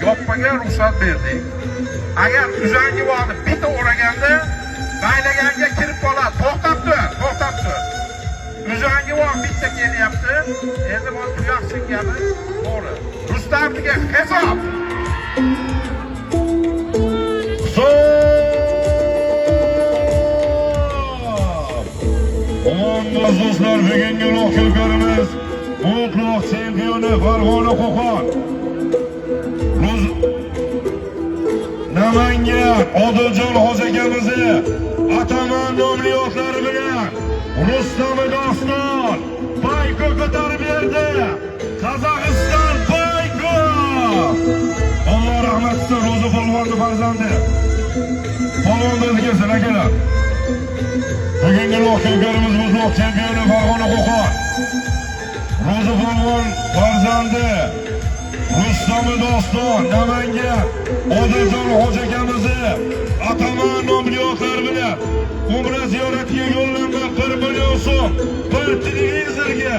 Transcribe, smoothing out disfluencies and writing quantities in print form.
Yopmaga ruxsat berdik. Agar uzangivorni bitta o'raganda baylaganga kirib qoladi. To'xtab tur. Uzangivor bitta kelyapti. Endi bu tuyoq singani to'g'ri. Rustamga hisob. Aziz do'stlar, bugungi loqilgarimiz mutlaq chempioni Farg'ona Qo'qon. Namangan Odiljon hoji akamizni ataman nomli otlari bilan Rustam Doston Bayko ko'tarib berdi. Qozog'iston Bayko. Alloh rahmat qilsin, Ro'za polvonni farzandi. Polvondan kelsin akalar. Bugungi loqilgarimiz mutlaq chempioni Farg'ona Qo'qon. Ro'za polvon farzandi Rustam Doston Namangan Odiljon hoji akamizni ataman nomli otlar bilan Umra ziyoratiga yo'llangan 1 million so'm bir televizorga